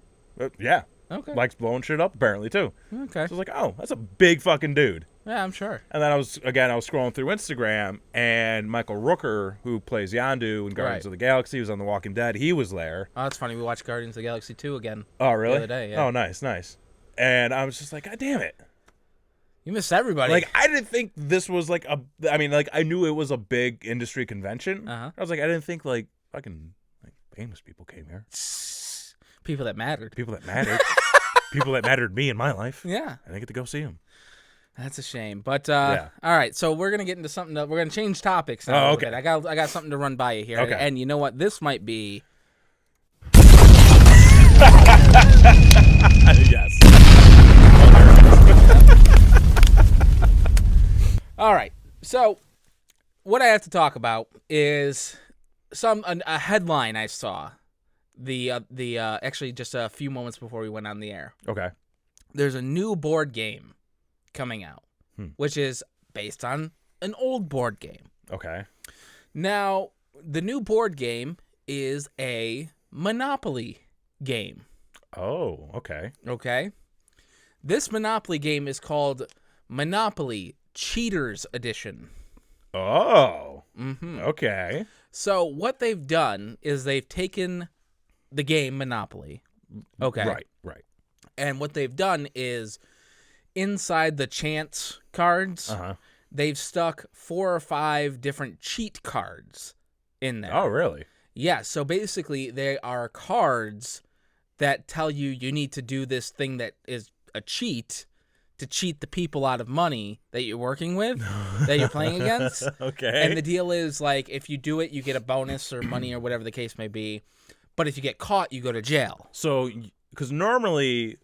Yeah. Okay. Likes blowing shit up apparently too. Okay. So I was like, "Oh, that's a big fucking dude." Yeah, I'm sure. And then I was scrolling through Instagram, and Michael Rooker, who plays Yondu in Guardians of the Galaxy, who's on The Walking Dead, he was there. Oh, that's funny. We watched Guardians of the Galaxy 2 again. Oh, really? The other day, yeah. Oh, nice. And I was just like, "God damn it." You missed everybody. Like, I didn't think this was like I knew it was a big industry convention. I was like, I didn't think like fucking like famous people came here. People that mattered. People that mattered. People that mattered to me in my life. Yeah. I didn't get to go see them. That's a shame. But Yeah. all right, so we're gonna get into something. We're gonna change topics now. Oh, okay. I got something to run by you here. Okay. And you know what? This might be. Yes. All right. So what I have to talk about is a headline I saw. Actually just a few moments before we went on the air. Okay. There's a new board game coming out, which is based on an old board game. Okay. Now, the new board game is a Monopoly game. Oh, okay. Okay? This Monopoly game is called Monopoly Cheaters Edition. Oh. Mm-hmm. Okay. So what they've done is they've taken the game Monopoly. Okay. Right. And what they've done is inside the chance cards, they've stuck 4 or 5 different cheat cards in there. Oh, really? Yeah, so basically they are cards that tell you need to do this thing that is a cheat to cheat the people out of money that you're working with, that you're playing against. Okay. And the deal is, like, if you do it, you get a bonus or money or whatever the case may be. But if you get caught, you go to jail. So, because normally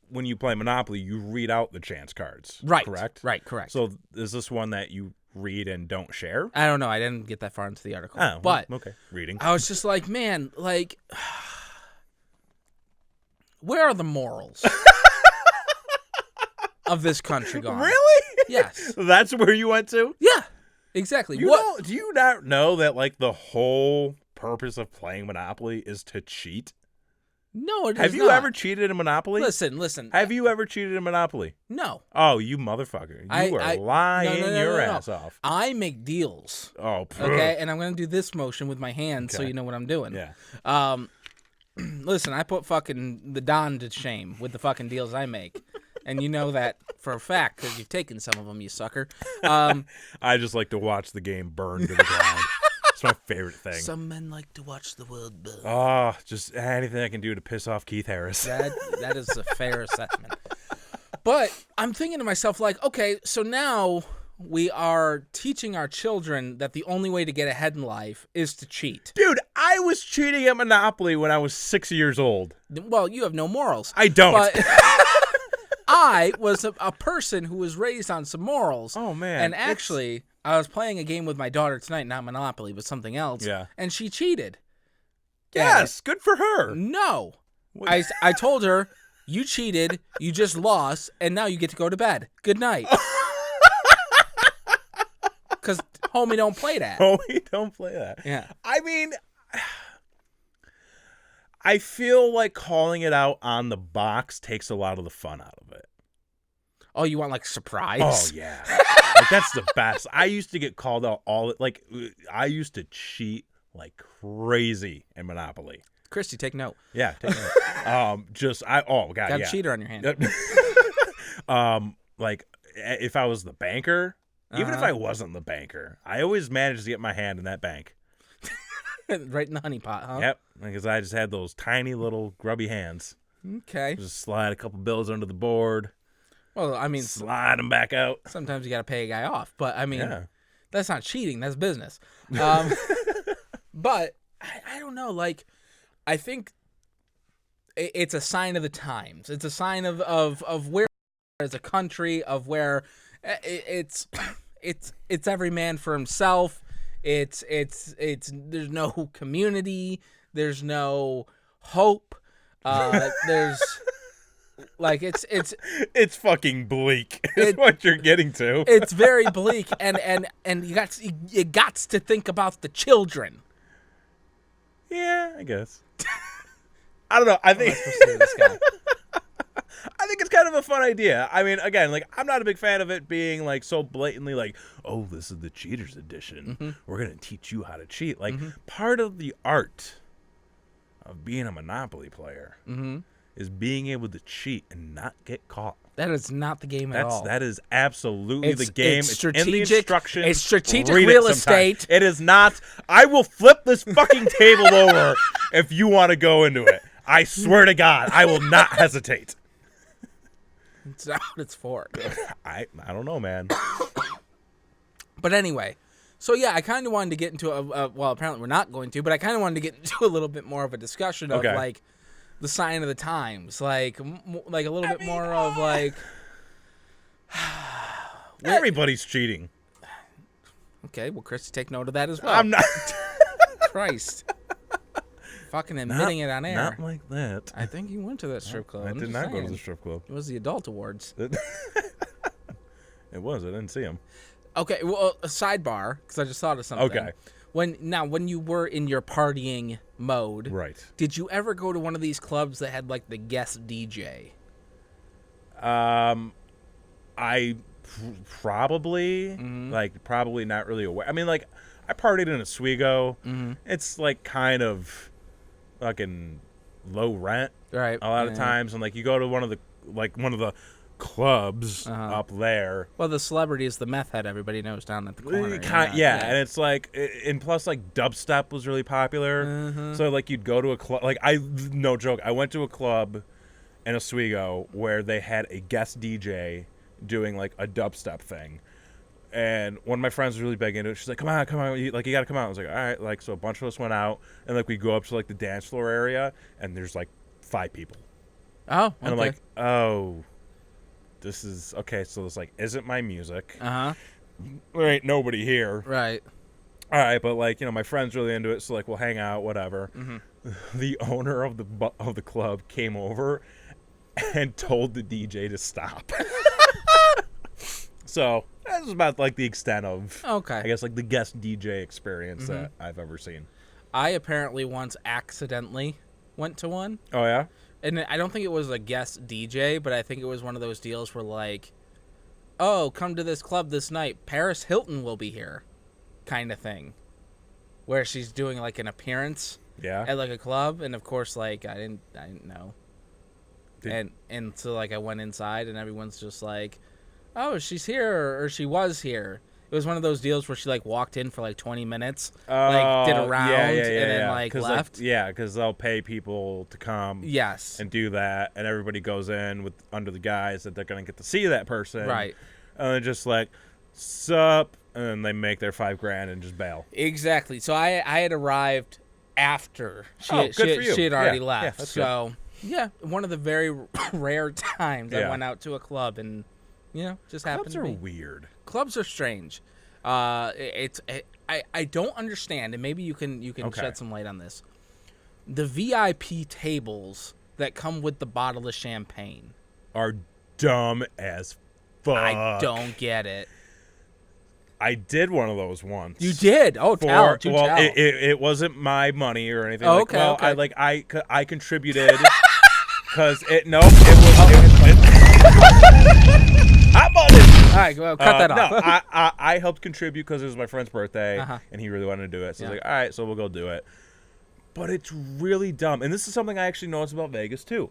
when you play Monopoly, you read out the chance cards. Right. Correct? Right, correct. So is this one that you read and don't share? I don't know. I didn't get that far into the article. Oh, but okay. Reading. I was just like, man, like, where are the morals of this country gone? Really? Yes. That's where you went to? Yeah, exactly. Do you not know that, like, the whole purpose of playing Monopoly is to cheat? No, it is Have you not. ever cheated in Monopoly? Listen. Have you ever cheated in Monopoly? No. Oh, you motherfucker. You are lying your ass off. I make deals. Oh, okay, and I'm going to do this motion with my hand so you know what I'm doing. Yeah. Listen, I put fucking the Don to shame with the fucking deals I make. And you know that for a fact because you've taken some of them, you sucker. I just like to watch the game burn to the ground. It's my favorite thing. Some men like to watch the world burn. Oh, just anything I can do to piss off Keith Harris. That is a fair assessment. But I'm thinking to myself, like, okay, so now we are teaching our children that the only way to get ahead in life is to cheat. Dude, I was cheating at Monopoly when I was 6 years old. Well, you have no morals. I don't. But I was a person who was raised on some morals. Oh, man. And actually, I was playing a game with my daughter tonight, not Monopoly, but something else. Yeah. And she cheated. Yes, good for her. No. I told her, you cheated, you just lost, and now you get to go to bed. Good night. Because homie don't play that. Homie, don't play that. Yeah. I mean, I feel like calling it out on the box takes a lot of the fun out of it. Oh, you want like surprise? Oh, yeah. Like, that's the best. I used to get called out I used to cheat like crazy in Monopoly. Christy, take note. Yeah, take note. Got a cheater on your hand. Like if I was the banker, even if I wasn't the banker, I always managed to get my hand in that bank. Right in the honey pot, huh? Yep, because I just had those tiny little grubby hands. Okay. Just slide a couple bills under the board. Well, I mean, slide them back out. sometimes you got to pay a guy off, but I mean, Yeah. that's not cheating. That's business. But I don't know. Like, I think it's a sign of the times. It's a sign of where as a country, of where it's every man for himself. It's there's no community. There's no hope. There's like It's fucking bleak. Is what you're getting to. it's very bleak, and you got to think about the children. Yeah, I guess. I don't know. I think This guy. I think it's kind of a fun idea. I mean, again, like I'm not a big fan of it being like so blatantly like, oh, this is the cheaters edition. Mm-hmm. We're gonna teach you how to cheat. Like part of the art of being a Monopoly player is being able to cheat and not get caught. That is not the game at all. That is absolutely the game. It's in strategic. the instructions. It's strategic Read real it sometime. estate. It is not. I will flip this fucking table over if you want to go into it. I swear to God, I will not hesitate. It's not what it's for. I don't know, man. But anyway, so yeah, I kind of wanted to get into well, apparently we're not going to, but I kind of wanted to get into a little bit more of a discussion of like the sign of the times, like a little bit more of like everybody's cheating. Okay, well, Chris, take note of that as well. I'm not. Christ. Fucking admitting it on air. Not like that. I think you went to that strip club. I I'm did just not go to saying. the strip club. It was the adult awards. It was. I didn't see him. Okay, well, a sidebar, because I just thought of something. Okay. When you were in your partying mode, Right. did you ever go to one of these clubs that had like the guest DJ? I probably probably not really aware. I mean, like I partied in Oswego. It's like kind of fucking low rent Right. a lot of times, and like you go to one of the clubs up there. Well, the celebrity is the meth head everybody knows down at the corner. And it's like, and plus like dubstep was really popular. So like you'd go to a club, like no joke, I went to a club in Oswego where they had a guest DJ doing like a dubstep thing. And one of my friends was really big into it. She's like, come on, you gotta come out. I was like, all right. Like, so a bunch of us went out, and like we go up to like the dance floor area, and there's like 5 people. Oh, okay. And I'm like, oh, this is okay. So this like isn't my music. There ain't nobody here. Right. All right, but like my friend's really into it, so like we'll hang out, whatever. The owner of the club came over and told the DJ to stop. So that was about like the extent of I guess like the guest DJ experience that I've ever seen. I apparently once accidentally went to one. Oh yeah. And I don't think it was a guest DJ, but I think it was one of those deals where like, oh, come to this club this night. Paris Hilton will be here, kind of thing, where she's doing like an appearance at like a club, and of course like I didn't know, and so like I went inside and everyone's just like, oh, she's here or she was here. It was one of those deals where she like walked in for like 20 minutes, like did a round, and then like left. Because they'll pay people to come. Yes. And do that, and everybody goes in with under the guise that they're gonna get to see that person. Right. And they're just like, sup, and then they make their $5,000 and just bail. Exactly. So I had arrived after she Oh, good for you. she had already Yeah, left. that's so yeah, one of the very rare times I Yeah. went out to a club and just happened Clubs to are be. weird. Clubs are strange. I don't understand, and maybe you can Okay. shed some light on this. The VIP tables that come with the bottle of champagne. Are dumb as fuck. I don't get it. I did one of those once. You did? Oh, tell. Do tell. It wasn't my money or anything. Oh, like, okay, well, okay. I contributed because it was hot button. All right, well, cut that off. No, I helped contribute because it was my friend's birthday Uh-huh. and he really wanted to do it. So I Yeah. was like, all right, so we'll go do it. But it's really dumb, and this is something I actually noticed about Vegas too.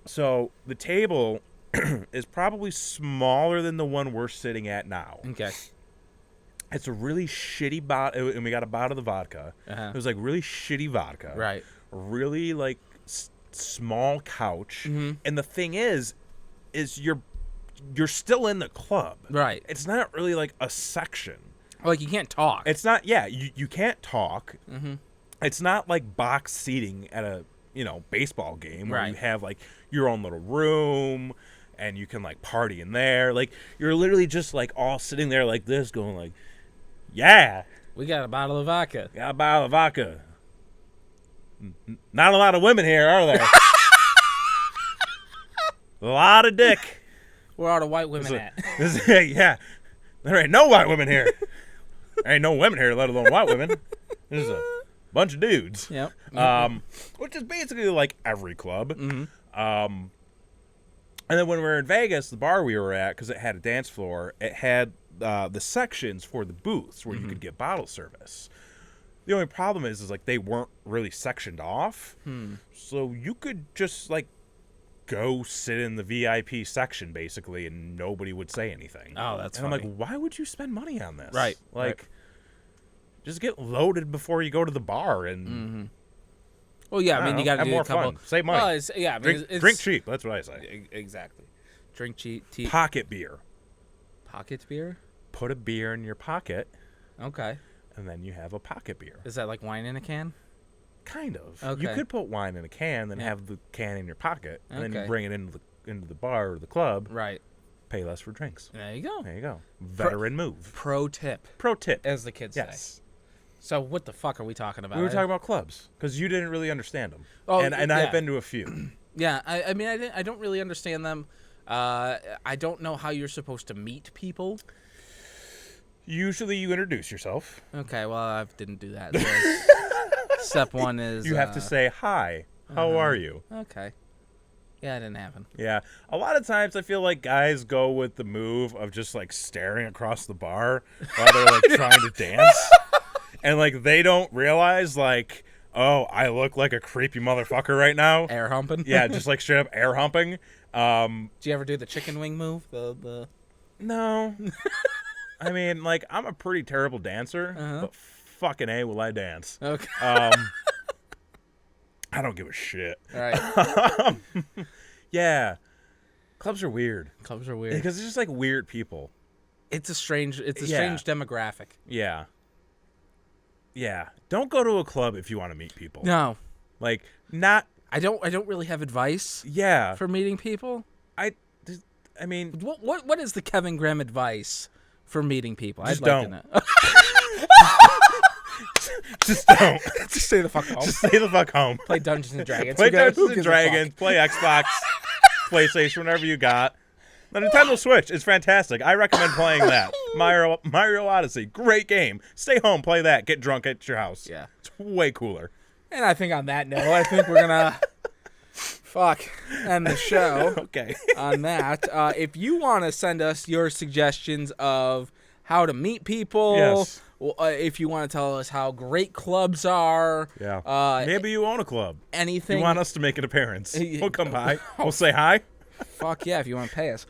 So the table is probably smaller than the one we're sitting at now. Okay. It's a really shitty bottle, and we got a bottle of vodka. Uh-huh. It was like really shitty vodka. Right. Really like small couch. Mm-hmm. And the thing is you're still in the club. Right. It's not really like a section. Like you can't talk. It's not. Yeah, you can't talk. Mm-hmm. It's not like box seating at a baseball game where Right. you have like your own little room and you can like party in there. Like you're literally just like all sitting there like this, going like, yeah, We got a bottle of vodka. got a bottle of vodka. Not a lot of women here, are there? A lot of dick. Where are the white women at? Yeah, there ain't no white women here. There ain't no women here, let alone white women. There's a bunch of dudes. Yep. Which is basically like every club. Mm-hmm. And then when we were in Vegas, the bar we were at, because it had a dance floor, it had the sections for the booths where you could get bottle service. The only problem is like they weren't really sectioned off, so you could just like go sit in the VIP section basically, and nobody would say anything. Oh, that's and funny. I'm like, why would you spend money on this? Right, Like, right. just get loaded before you go to the bar and Well, yeah. I mean, you got to have do more a couple. fun. Save money. Well, yeah. I mean, drink cheap. That's what I say. Exactly. Drink cheap. Tea. Pocket beer. Pocket beer. Put a beer in your pocket, Okay. and then you have a pocket beer. Is that like wine in a can? Kind of. Okay. You could put wine in a can, then Yeah. have the can in your pocket, and then you Okay. bring it into the bar or the club. Right. Pay less for drinks. There you go. There you go. Veteran move. Pro tip, Pro tip. as the kids say. Yes. So what the fuck are we talking about? We were talking about clubs because you didn't really understand them. Oh, and yeah. I've been to a few. Yeah. I mean, I don't really understand them. I don't know how you're supposed to meet people. Usually you introduce yourself. Okay. Well, I didn't do that. So step one is You have to say, hi, how are you? Okay. Yeah, it didn't happen. Yeah. A lot of times I feel like guys go with the move of just like staring across the bar while they're like trying to dance. And like they don't realize like, oh, I look like a creepy motherfucker right now. Air humping. Yeah, just like straight up air humping. Do you ever do the chicken wing move? The No. I mean, like I'm a pretty terrible dancer, but fucking A, will I dance. Okay. I don't give a shit. All right. Yeah. Clubs are weird. Clubs are weird. Because it's just like weird people. It's a strange Yeah. strange demographic. Yeah. Yeah. Don't go to a club if you want to meet people. No. Like, not. I don't really have advice Yeah. for meeting people. I mean, What is the Kevin Graham advice for meeting people? Just I'd like don't. to know. just don't. Just stay the fuck home. Just stay the fuck home. Play Dungeons and Dragons. Play Who gives Dungeons a and fuck? Dragons. Play Xbox, PlayStation, whatever you got. The Nintendo Switch is fantastic. I recommend playing that. Mario Odyssey, great game. Stay home, play that. Get drunk at your house. Yeah. It's way cooler. And I think on that note, I think we're gonna end the show. Okay. On that. If you want to send us your suggestions of how to meet people, Yes. if you want to tell us how great clubs are, Yeah. Maybe you own a club. anything, You want us to make an appearance. Yeah. We'll come by. We'll say hi. fuck yeah, if you want to pay us.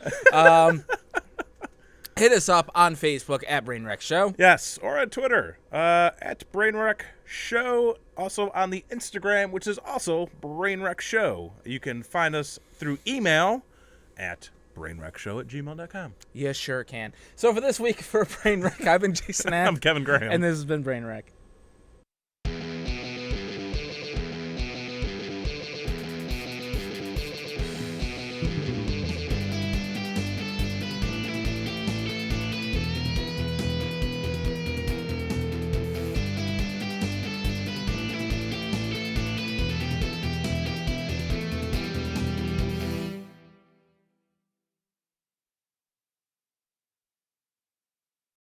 Hit us up on Facebook at Brainwreck Show. Yes, or on Twitter at Brainwreck Show. Also on the Instagram, which is also Brainwreck Show. You can find us through email at brainwreckshow@gmail.com. You sure can. So for this week for Brainwreck, I've been Jason App. I'm Kevin Graham. And this has been Brainwreck.